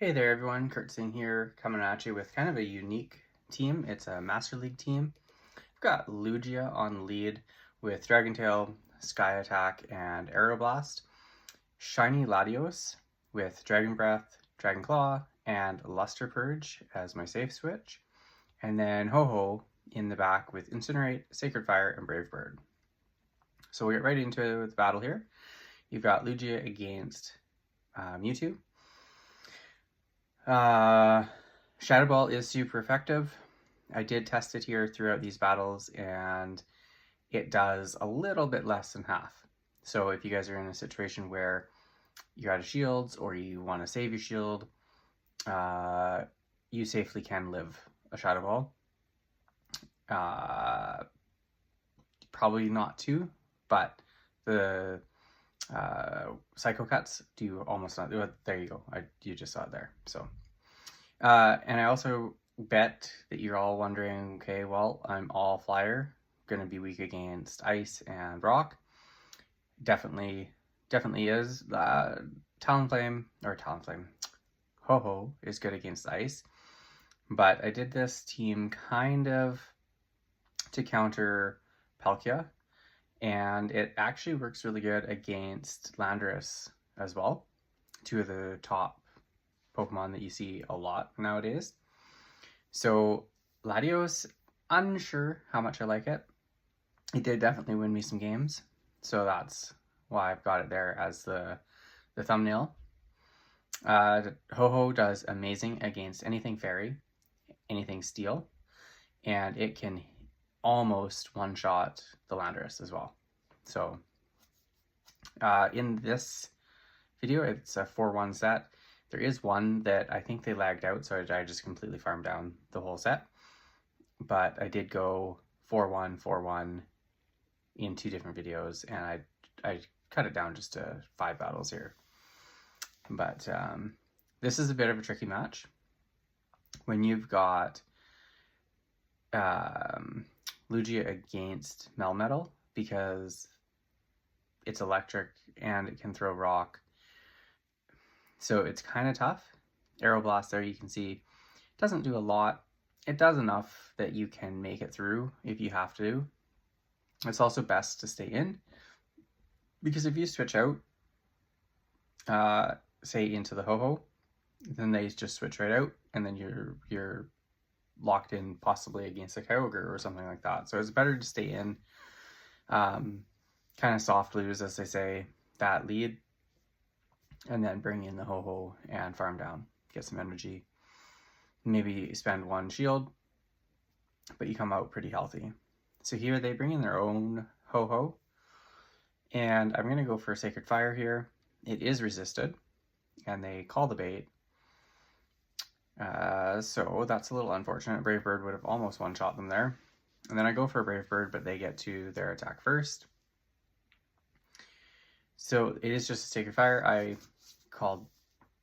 Hey there everyone, Kurt Singh here, coming at you with kind of a unique team. It's a Master League team. I've got Lugia on lead with Dragon Tail, Sky Attack, and Aeroblast. Shiny Latios with Dragon Breath, Dragon Claw, and Luster Purge as my safe switch. And then Ho-Ho in the back with Incinerate, Sacred Fire, and Brave Bird. So we'll get right into the battle here. You've got Lugia against Mewtwo. Shadow Ball is super effective. I did test it here throughout these battles, and it does a little bit less than half. So if you guys are in a situation where you're out of shields or you want to save your shield, you safely can live a Shadow Ball. Probably not two, but the Psycho Cuts do almost not. There you go. You just saw it there. So, and I also bet that you're all wondering, okay, well, I'm all flyer, going to be weak against ice and rock. Definitely is. Talonflame, Ho-Ho is good against ice. But I did this team kind of to counter Palkia, and it actually works really good against Landorus as well. Two of the top Pokemon that you see a lot nowadays. So Latios, unsure how much I like it. It did definitely win me some games, so that's why I've got it there as the thumbnail. Ho-Ho does amazing against anything fairy, anything steel, and it can almost one-shot the Landorus as well. So in this video, it's a 4-1 set. There is one that I think they lagged out, so I just completely farmed down the whole set. But I did go 4-1, 4-1 in 2 different videos, and I cut it down just to 5 battles here. But this is a bit of a tricky match. When you've got Lugia against Melmetal, because it's electric and it can throw rock, so it's kind of tough. Aeroblast there, you can see, doesn't do a lot. It does enough that you can make it through if you have to. It's also best to stay in, because if you switch out, say into the Ho-Ho, then they just switch right out, and then you're locked in possibly against a Kyogre or something like that. So it's better to stay in, kind of soft lose, as they say, that lead, and then bring in the Ho-Ho and farm down, get some energy, maybe spend 1 shield, but you come out pretty healthy. So here they bring in their own Ho-Ho, and I'm going to go for Sacred Fire here. It is resisted, and they call the bait. So that's a little unfortunate. Brave Bird would have almost one-shot them there. And then I go for a Brave Bird, but they get to their attack first. So it is just a Sacred Fire. I called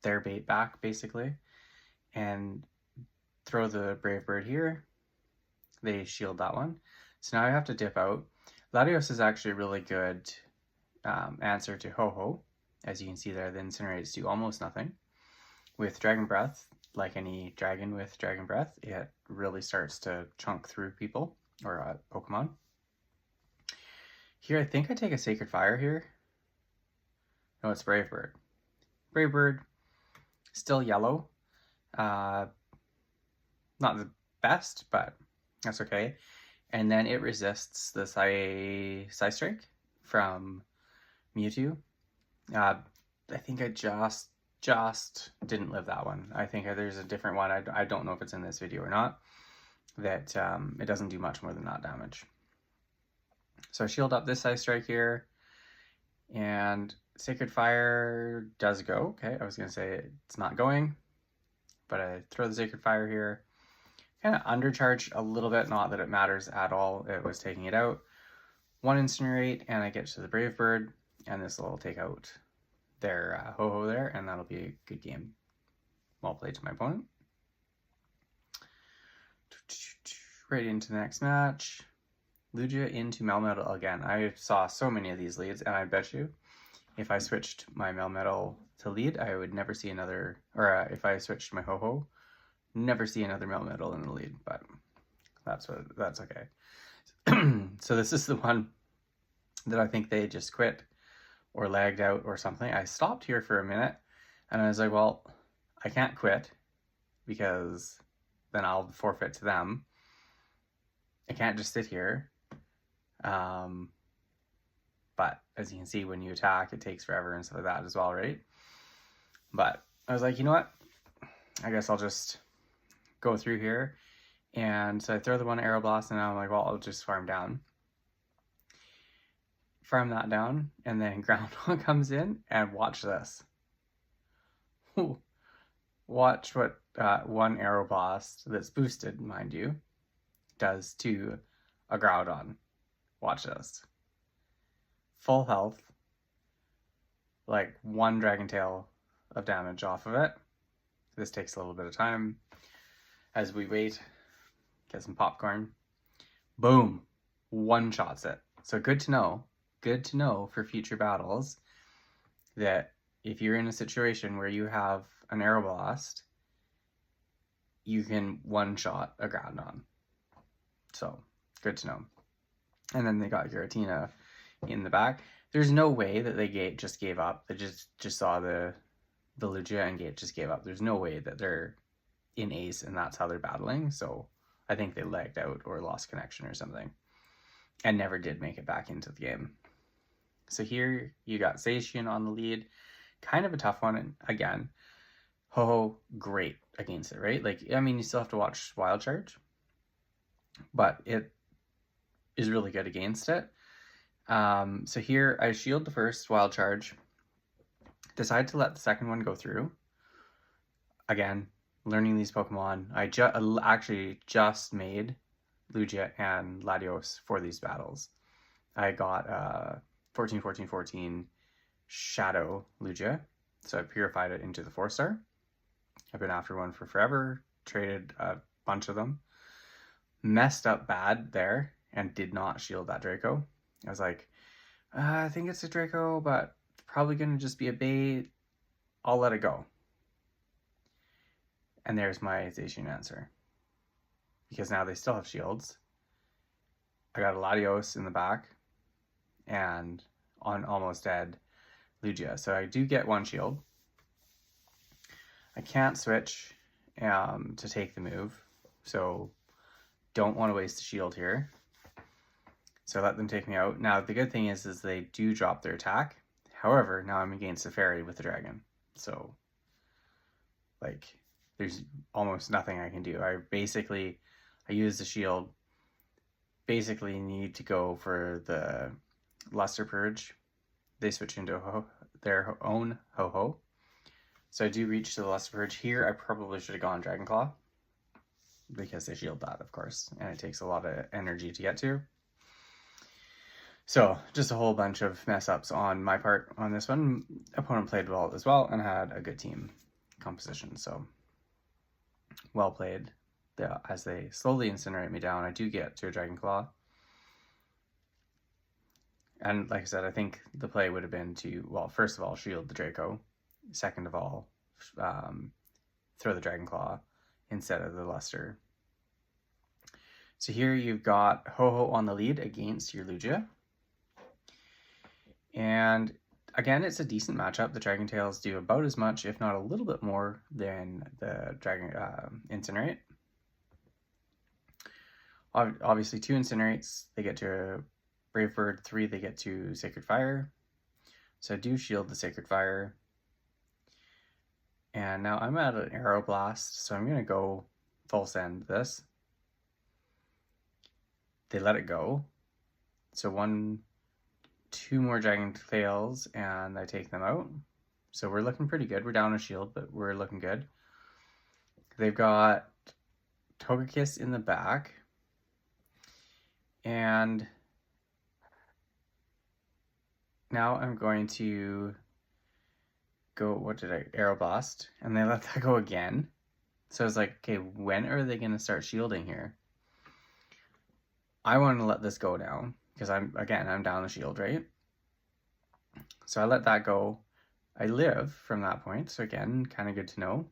their bait back, basically, and throw the Brave Bird here. They shield that one. So now I have to dip out. Latios is actually a really good answer to Ho-Ho. As you can see there, the Incinerates do almost nothing. With Dragon Breath, like any dragon with Dragon Breath, it really starts to chunk through people or Pokemon. Here, I think I take a Sacred Fire here. No, it's Brave Bird. Brave Bird, still yellow. Not the best, but that's okay. And then it resists the Psystrike from Mewtwo. I think I just didn't live that one. I think there's a different one. I don't know if it's in this video or not. That it doesn't do much more than that damage. So I shield up this Psystrike here, and Sacred Fire does go. Okay, I was gonna say it's not going, but I throw the Sacred Fire here. Kind of undercharged a little bit, not that it matters at all. It was taking it out. 1 Incinerate, and I get to the Brave Bird, and this will take out their Ho-Ho there, and that'll be a good game. Well played to my opponent. Right into the next match. Lugia into Melmetal again. I saw so many of these leads, and I bet you if I switched my Melmetal to lead, I would never see another, or if I switched my Ho-Ho, never see another Melmetal in the lead, but that's okay. So this is the one that I think they just quit or lagged out or something. I stopped here for a minute and I was like, well, I can't quit because then I'll forfeit to them. I can't just sit here. But as you can see, when you attack, it takes forever and stuff like that as well, right? But I was like, you know what? I guess I'll just go through here. And so I throw the one Aeroblast, and I'm like, well, I'll just farm down. Farm that down, and then Groundhog comes in, and watch this. Ooh. Watch what one Aeroblast that's boosted, mind you, does to a Groudon. Watch this. Full health, like 1 Dragon Tail of damage off of it. This takes a little bit of time as we wait, get some popcorn. Boom, one-shots it. So good to know for future battles that if you're in a situation where you have an Aeroblast, you can one-shot a Groudon. So good to know. And then they got Giratina in the back. There's no way that they just gave up. They just saw the Lugia and just gave up. There's no way that they're in Ace and that's how they're battling. So I think they lagged out or lost connection or something and never did make it back into the game. So here you got Zacian on the lead. Kind of a tough one. And again, Ho-Ho, great against it, right? Like, I mean, you still have to watch Wild Charge, but it is really good against it. So here I shield the first Wild Charge, decide to let the second one go through. Again, learning these Pokemon. I actually just made Lugia and Latios for these battles. I got 14 Shadow Lugia, so I purified it into the 4-star. I've been after one for forever, traded a bunch of them. Messed up bad there and did not shield that Draco. I was like, I think it's a Draco, but it's probably going to just be a bait. I'll let it go. And there's my Zacian answer. Because now they still have shields. I got a Latios in the back. And on almost dead Lugia. So I do get 1 shield. I can't switch to take the move. So don't want to waste a shield here. So I let them take me out. Now, the good thing is they do drop their attack. However, now I'm against a fairy with a dragon. So, like, there's almost nothing I can do. I use the shield. Basically need to go for the Luster Purge. They switch into their own Ho-Ho. So I do reach to the Luster Purge. Here, I probably should have gone Dragon Claw. Because they shield that, of course. And it takes a lot of energy to get to. So, just a whole bunch of mess-ups on my part on this one. Opponent played well as well and had a good team composition. So, well played. As they slowly incinerate me down, I do get to a Dragon Claw. And like I said, I think the play would have been to, well, first of all, shield the Draco. Second of all, throw the Dragon Claw instead of the Luster. So here you've got Ho-Ho on the lead against your Lugia. And again, it's a decent matchup. The Dragon Tails do about as much, if not a little bit more, than the Dragon Incinerate. Obviously, 2 Incinerates, they get to Brave Bird. 3, they get to Sacred Fire. So I do shield the Sacred Fire. And now I'm at an Aeroblast, so I'm going to go full send this. They let it go. So 2 more Dragon Tails, and I take them out. So we're looking pretty good. We're down a shield, but we're looking good. They've got Togekiss in the back. And now I'm going to go, Aeroblast. And they let that go again. So I was like, okay, when are they going to start shielding here? I want to let this go now. Because I'm down the shield, right? So I let that go. I live from that point, so again, kind of good to know.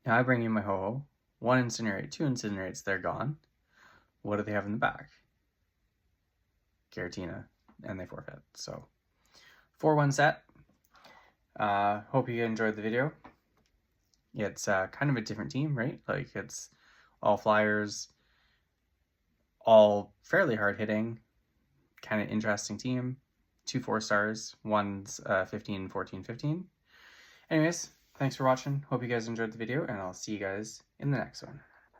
Now I bring in my Ho-Oh. 1 incinerate, 2 incinerates, they're gone. What do they have in the back? Giratina, and they forfeit. So 4-1 set. Hope you enjoyed the video. It's kind of a different team, right? Like, it's all flyers, all fairly hard hitting, kind of interesting team. 2 4-stars, one's 15, 14, 15. Anyways, thanks for watching. Hope you guys enjoyed the video, and I'll see you guys in the next one.